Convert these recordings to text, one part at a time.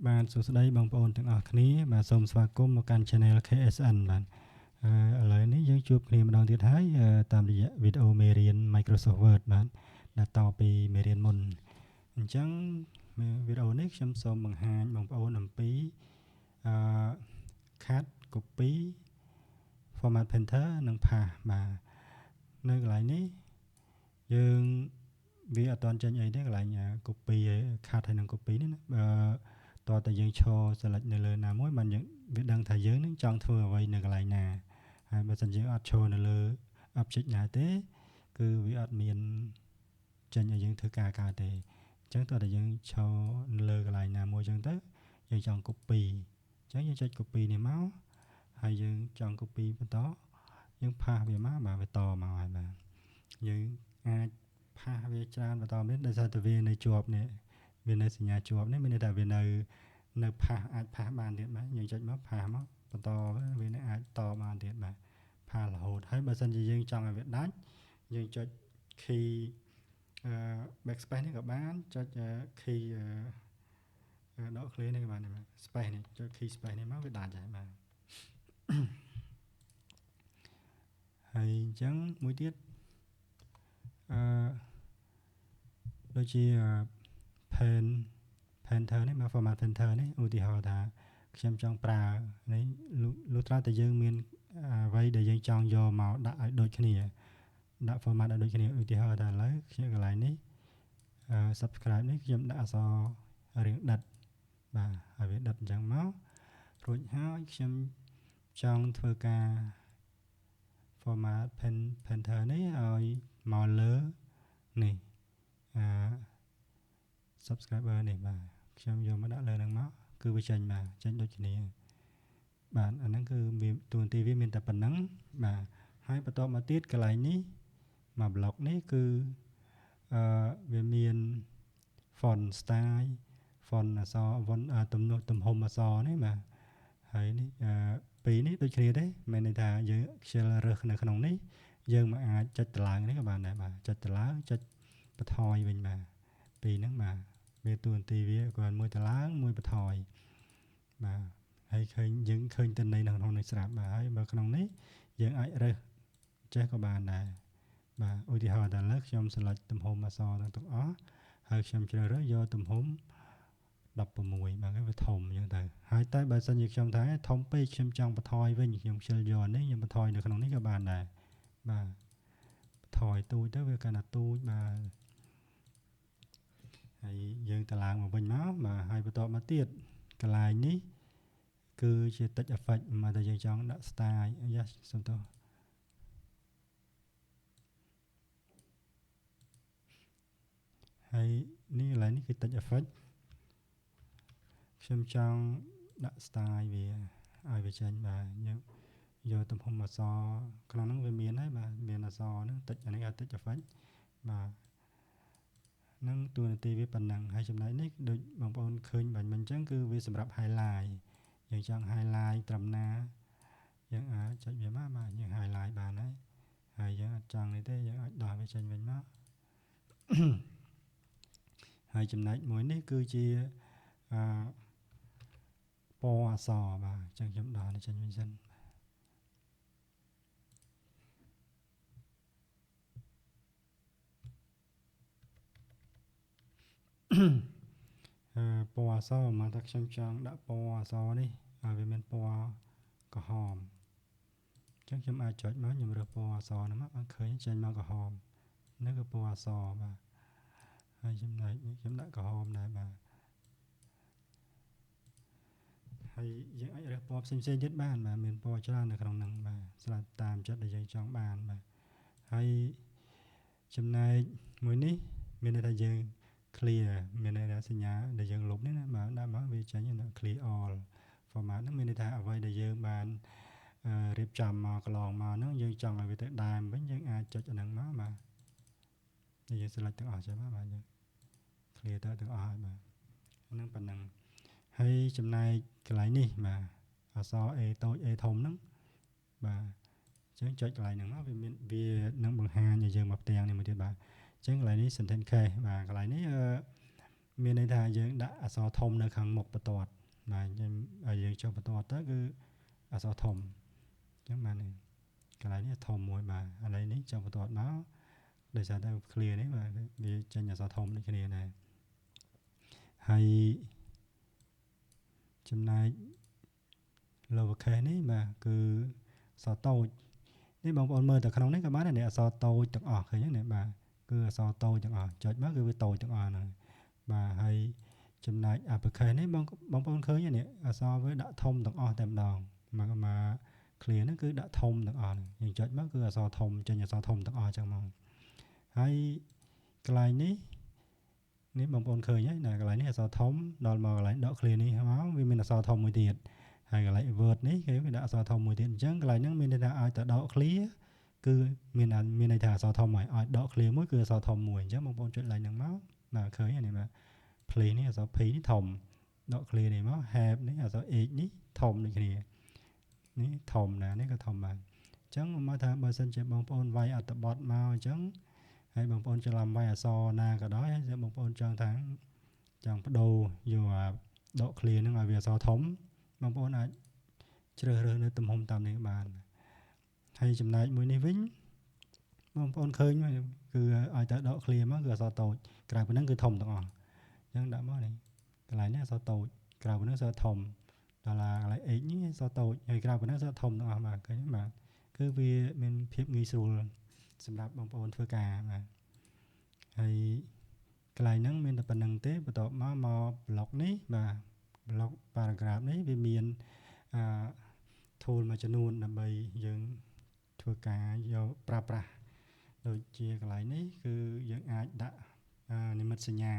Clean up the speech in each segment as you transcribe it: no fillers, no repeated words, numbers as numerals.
បានសួស្តីបងប្អូនទាំងអស់គ្នាបាទសូមស្វាគមន៍មកកាន់ Channel KSN បាទឥឡូវនេះយើងជួបគ្នាម្ដងទៀតហើយតាមរយៈវីដេអូមេរៀន Microsoft Word បាទដែលតពីមេរៀនមុនអញ្ចឹងវីដេអូនេះខ្ញុំសូមបង្ហាញបងប្អូនអំពីcut copy format painter និង path បាទនៅកន្លែងនេះយើងវាអត់ទាន់ចេញអីទេកន្លែង copy cut ហើយនិង copy នេះណាតើតើយើងឈរ select នៅលើណាមួយបានយើងវាដឹងថាយើងនឹងចង់ធ្វើអ្វីនៅកន្លែងណាហើយបើសិនយើងអត់ឈរនៅលើ object ណាទេគឺវាអត់មានចេញឲ្យយើងធ្វើការកើតទេអញ្ចឹងតើតើយើងឈរនៅលើកន្លែងណាមួយអញ្ចឹងទៅយើងចង់ copy អញ្ចឹងយើងចុច copy នេះមកហើយយើងចង់ copy បន្តយើងផាសវាមកបាទវាតមកហើយបាទយើងអាចផាសវាច្រើនបន្តទៀតដោយសារតែវានៅជាប់នេះវានៅសញ្ញាជាប់នេះមានន័យថាវានៅផាសអាចផាសបានទៀតបាទយើងចុចមកផាសមកបន្តវានៅអាចតបានទៀតបាទផាសរហូតហើយបើសិនជាយើងចង់ឲ្យវាដាច់យើងចុច key backspace នេះក៏បានចុច key ដក clear នេះក៏បានដែរបាទ space នេះចុច key space នេះមកវាដាច់ហើយបាទហើយអញ្ចឹងមួយទៀតដូចជា painter នេះមក format painter នេះឧទាហរណ៍ថាខ្ញុំចង់ប្រើនេះលុះត្រាតែយើងមានអ្វីដែលយើងចង់យកមកដាក់ឲ្យដូចគ្នាដាក់ format ឲ្យដូចគ្នាឧទាហរណ៍ថាឥឡូវខ្ញុំកន្លែងនេះ subscribe នេះខ្ញុំដាក់អក្សររៀងដិតបាទហើយវាដិតអញ្ចឹងមករួចហើយខ្ញុំចង់ធ្វើការ format painter នេះឲ្យមកលើនេះsubscriber នេះបាទខ្ញុំយកមកដាក់លើហ្នឹងមកគឺវាចេញមកចេញដូចគ្នាបាទអាហ្នឹងគឺមានតួនាទីវាមានតែប៉ុណ្ណឹងបាទហើយបន្តមកទៀតកន្លែងនេះមក block នេះគឺវាមាន font style font អក្សរ font ទំហំអក្សរនេះបាទហើយនេះពីរនេះដូចគ្នាទេមានន័យថាយើងខ្ជិលរើសនៅក្នុងនេះយើងមកអាចចុចតឡើងនេះក៏បានដែរបាទចុចតឡើងចុចបន្ថយវិញបាទពីរហ្នឹងបាទវាតួនាទីវាគាត់មួយតឡើងមួយបន្ថយបាទហើយឃើញយើងឃើញទិន្នន័យនៅក្នុងនេះស្រាប់បាទហើយបើក្នុងនេះយើងអាចរើសចេះក៏បានដែរបាទឧទាហរណ៍ដល់ឥឡូវខ្ញុំ select ទំហំអក្សរទាំងអស់ហើយខ្ញុំជ្រើសរើសយកទំហំ16បាទវាធំអញ្ចឹងទៅហើយតែបើសិនជាខ្ញុំថាធំពេកខ្ញុំចង់បន្ថយវិញខ្ញុំខ្ជិលយកនេះខ្ញុំបន្ថយនៅក្នុងនេះក៏បានដែរបាទបន្ថយទូចទៅវាកាន់តែទូចបាទហើយយើងតឡើងមកវិញមកបាទហើយបន្តមកទៀតកន្លែងនេះគឺជា text effect មកតែយើងចង់ដាក់ style យ៉ាសុំទោសហើយនេះកន្លែងនេះគឺ text effect ខ្ញុំចង់ដាក់ style វាឲ្យវាចេញបាទយើងយកទំហំអក្សរក្នុងហ្នឹងវាមានហើយបាទមានអក្សរហ្នឹងតិចអានេះអាច text effect បាទនឹងតួនាទីវាប៉ុណ្ណឹងហើយចំណែកនេះដូចបងប្អូនឃើញបាញ់មិញអញ្ចឹងគឺវាសម្រាប់ highlight យើងចង់ highlight ត្រឹមណាយើងអាចចុចវាមកបាទយើង highlight បានហើយយើងអត់ចង់នេះទេយើងអាចដោះវាចេញវិញមកហើយចំណែកមួយនេះគឺជាពណ៌អក្សរបាទអញ្ចឹងខ្ញុំដោះនេះចេញវិញសិនពណ៌អក្សរមកថាខ្ញុំចង់ដាក់ពណ៌អក្សរនេះឲ្យវាមានពណ៌ក្រហមអញ្ចឹងខ្ញុំអាចចុចមកខ្ញុំរើសពណ៌អក្សរហ្នឹងមកបានឃើញចេញមកក្រហមនេះគឺពណ៌អក្សរបាទហើយចំណែកនេះខ្ញុំដាក់ក្រហមដែរបាទហើយយើងអាចរើសពណ៌ផ្សេងៗទៀតបានបាទមានពណ៌ច្រើននៅក្នុងហ្នឹងបាទស្រាប់តាមចិត្តដែលយើងចង់បានបាទហើយចំណែកមួយនេះមានន័យថាយើង clear មានន័យថាសញ្ញាដែលយើងលុបនេះណាបាទដាក់មកវាចេញ clear all format ហ្នឹងមានន័យថាអ្វីដែលយើងបានរៀបចំមកកន្លងមកហ្នឹងយើងចង់ឲ្យវាទៅដើមវិញយើងអាចចុចអាហ្នឹងមកបាទយើង select ទាំងអស់ចឹងបាទយើង clear ទៅទាំងអស់ហើយបាទហ្នឹងប៉ុណ្ណឹងហើយចំណែកកន្លែងនេះបាទអក្សរ A តូច A ធំហ្នឹងបាទអញ្ចឹងចុចកន្លែងហ្នឹងមកវាមានវានឹងបង្ហាញឲ្យយើងមកផ្ទាំងនេះមួយទៀតបាទអញ្ចឹងកន្លែងនេះ sentence case បាទកន្លែងនេះ មានន័យថាយើងដាក់អក្សរធំនៅខាងមុខបន្ទាត់បាទយើងចុះបន្ទាត់ទៅគឺអក្សរធំអញ្ចឹងបាទកន្លែងនេះធំមួយបាទឥឡូវនេះចុះបន្ទាត់មកដោយសារតែ clear នេះបាទវាចេញអក្សរធំដូចគ្នាដែរហើយចំណែក lower case នេះបាទគឺអក្សរតូចនេះបងប្អូនមើលទៅក្នុងនេះក៏បានដែរអក្សរតូចទាំងអស់ឃើញទេបាទគឺអក្សរតូចទាំងអស់ចុចមកគឺវាតូចទាំងអស់ហ្នឹងបាទហើយចំណែក upper case នេះបងប្អូនឃើញទេអក្សរវាដាក់ធំទាំងអស់តែម្ដងមក clear ហ្នឹងគឺដាក់ធំទាំងអស់យើងចុចមកគឺអក្សរធំចេញអក្សរធំទាំងអស់ចឹងមកហើយកន្លែងនេះបងប្អូនឃើញហើយកន្លែងនេះអក្សរធំដល់មកកន្លែងដក clear នេះមកវាមានអក្សរធំមួយទៀតហើយកន្លែង word នេះគេវាដាក់អក្សរធំមួយទៀតអញ្ចឹងកន្លែងហ្នឹងមានន័យថាឲ្យទៅដក clear គឺមានន័យថាអក្សរធំហើយឲ្យដក clear មួយគឺអក្សរធំមួយអញ្ចឹងបងប្អូនចុច line ហ្នឹងមកបាទឃើញហើយនេះបាទ play នេះអក្សរ p នេះធំដក clear នេះមក have នេះអក្សរ h នេះធំដូចគ្នានេះធំណានេះក៏ធំដែរអញ្ចឹងមកថាបើសិនជាបងប្អូនវាយអត្ថបទមកអញ្ចឹងហើយបងប្អូនច្រឡំវាយអក្សរណាក៏ដោយហើយបងប្អូនចង់បដូរយកដក clear ហ្នឹងឲ្យវាអក្សរធំបងប្អូនអាចជ្រើសរើសនៅទំហំតាមនេះបានហើយចំណែកមួយនេះវិញបងប្អូនឃើញគឺឲ្យតែដក clear មកគឺអក្សរតូចក្រៅពីហ្នឹងគឺធំទាំងអស់អញ្ចឹងដាក់មកនេះកន្លែងនេះអក្សរតូចក្រៅពីហ្នឹងអក្សរធំដល់ឡាកន្លែង h នេះអក្សរតូចហើយក្រៅពីហ្នឹងអក្សរធំទាំងអស់បាទឃើញបាទគឺវាមានភាពងាយស្រួលសម្រាប់បងប្អូនធ្វើការបាទហើយកន្លែងហ្នឹងមានតែប៉ុណ្្នឹងទេបន្ទាប់មក block នេះបាទ block paragraph នេះវាមានtool មួយចំនួនដើម្បីយើងធ្វើការយកប្រើប្រាស់ដូចជាកន្លែងនេះគឺយើងអាចដាក់និមិត្តសញ្ញា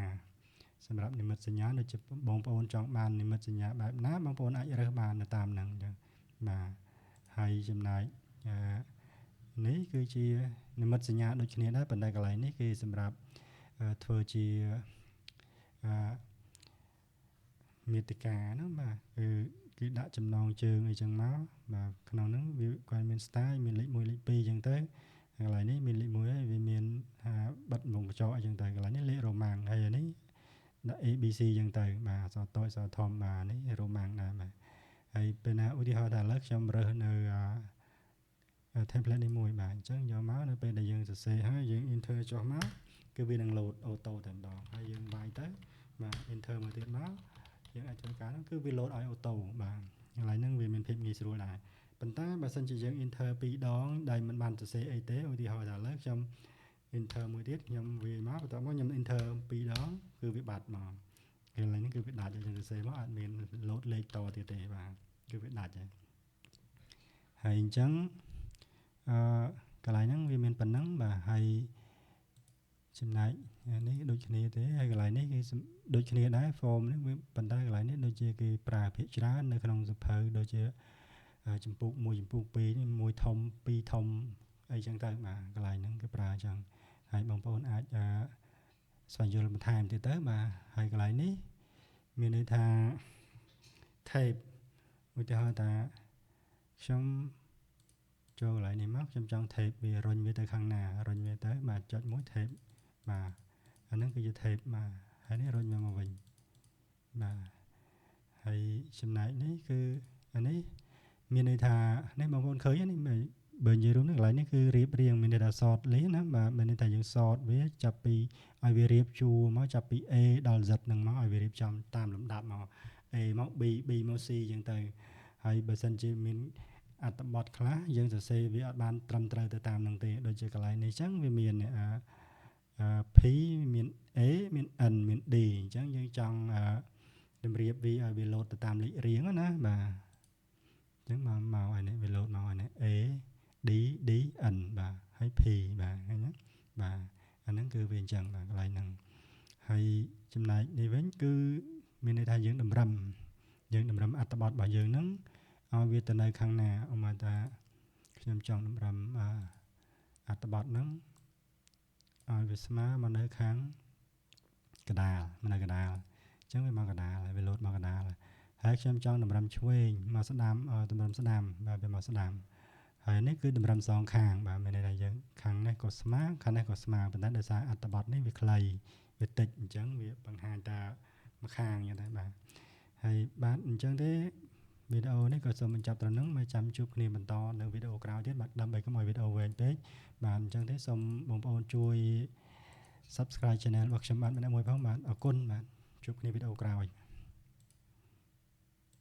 សម្រាប់និមិត្តសញ្ញាដូចជាបងប្អូនចង់បាននិមិត្តសញ្ញាបែបណាបងប្អូនអាចរើសបាននៅតាមហ្នឹងអញ្ចឹងបាទហើយចំណែកនេះគឺជានិមិត្តសញ្ញាដូចគ្នាដែរប៉ុន្តែកន្លែងនេះគឺសម្រាប់ធ្វើជាមាតិកាណាបាទគឺដាក់ចំណងជើងអីចឹងមកបាទក្នុងហ្នឹងវាគាត់មាន style មានលេខ1លេខ2អញ្ចឹងទៅកន្លែងនេះមានលេខ1ហើយវាមានបិទមុខកញ្ចក់អញ្ចឹងទៅកន្លែងនេះលេខរ៉ូម៉ាំងហើយអានេះដាក់ ABC អញ្ចឹងទៅបាទអក្សរតូចអក្សរធំបាទនេះរ៉ូម៉ាំងដែរបាទហើយពេលណាឧទាហរណ៍ថាឥឡូវខ្ញុំរើសនៅtemplate នេះមួយបាទអញ្ចឹងយកមកនៅពេលដែលយើងសរសេរហើយយើង enter ចុះមកគឺវានឹង load auto តែម្ដងហើយយើងវាយទៅបាទ enter មួយទៀតមកយើងអាចធ្វើការហ្នឹងគឺវា load ឲ្យ auto បាទកន្លែងហ្នឹងវាមានភាពងាយស្រួលដែរប៉ុន្តែបើសិនជាយើង enter 2ដងដែលមិនបានសរសេរអីទេឧទាហរណ៍ថាឥឡូវខ្ញុំ enter មួយទៀតខ្ញុំវាយមកបន្ទាប់មកខ្ញុំ enter 2ដងគឺវាបាត់មកកន្លែងនេះគឺវាដាច់យើងសរសេរមកអត់មាន load លេខតទៀតទេបាទគឺវាដាច់ហើយអញ្ចឹងកន្លែងហ្នឹងវាមានប៉ុណ្ណឹងបាទហើយចំណែកនេះដូចគ្នាទេហើយកន្លែងនេះគឺដូចគ្នាដែរ form នេះវាប៉ុន្តែកន្លែងនេះដូចជាគេប្រើភាគច្រើននៅក្នុងសភៅដូចជាចម្ពោះ1ចម្ពោះ2នេះ1ធំ2ធំអីចឹងទៅបាទកន្លែងហ្នឹងគេប្រើអញ្ចឹងហើយបងប្អូនអាចស្វែងយល់បន្ថែមទៀតទៅបាទហើយកន្លែងនេះមានន័យថា tape ឧទាហរណ៍ថាខ្ញុំចូលកន្លែងនេះមកខ្ញុំចង់ tape វារុញវាទៅខាងណារុញវាទៅបាទចុចមួយ tape បាទអាហ្នឹងគឺជា tape បាទហើយនេះរុញមកវិញបាទហើយចំណែកនេះគឺអានេះមានន័យថានេះបងប្អូនឃើញនេះបើនិយាយរួមនេះកន្លែងនេះគឺរៀបរៀងមានន័យថា sort list ណាបាទមានន័យថាយើង sort វាចាប់ពីឲ្យវារៀបជួរមកចាប់ពី A ដល់ Z ហ្នឹងមកឲ្យវារៀបចំតាមលំដាប់មក A មក B មក C អញ្ចឹងទៅហើយបើសិនជាមានអត្ថបទខ្លះយើងសរសេរវាអត់បានត្រឹមត្រូវទៅតាមនឹងទេដូចជាកន្លែងនេះអញ្ចឹងវាមានP មាន A មាន N មាន D អញ្ចឹងយើងចង់តម្រៀបវាឲ្យវា load ទៅតាមលេខរៀងណាបាទអញ្ចឹងមកឲ្យនេះវា load មកឲ្យនេះ A D D N បាទហើយ P បាទឃើញណាបាទអាហ្នឹងគឺវាអញ្ចឹងបាទកន្លែងហ្នឹងហើយចំណែកនេះវិញគឺមានន័យថាយើងតម្រឹមអត្ថបទរបស់យើងហ្នឹងឲ្យវាទៅនៅខាងណាឧមាថាខ្ញុំចង់តម្រឹមអត្ថបទហ្នឹងឲ្យវាស្មើមកនៅខាងកណ្ដាលមកនៅកណ្ដាលអញ្ចឹងវាមកកណ្ដាលហើយវា load មកកណ្ដាលហើយខ្ញុំចង់តម្រឹមឆ្វេងមកស្ដាំតម្រឹមស្ដាំបាទវាមកស្ដាំហើយនេះគឺតម្រឹមសងខាងបាទមានន័យថាយើងខាងនេះក៏ស្មើខាងនេះក៏ស្មើប៉ុន្តែដោយសារអត្ថបទនេះវាខ្លី វាតិចអញ្ចឹងវាបង្ហាញតែមួយខាងយ៉ាងដែរបាទហើយបាទអញ្ចឹងទេវីដេអូនេះក៏សូមបញ្ចប់ត្រឹមហ្នឹងមកចាំជួបគ្នាបន្តនៅវីដេអូក្រោយទៀតបាទដើម្បីកុំឲ្យវីដេអូវែងពេកបាទអញ្ចឹងទេសូមបងប្អូនជួយ Subscribe Channel របស់ខ្ញុំបាទម្នាក់មួយផងបាទអរគុណបាទជួបគ្នាវីដេអូក្រោយ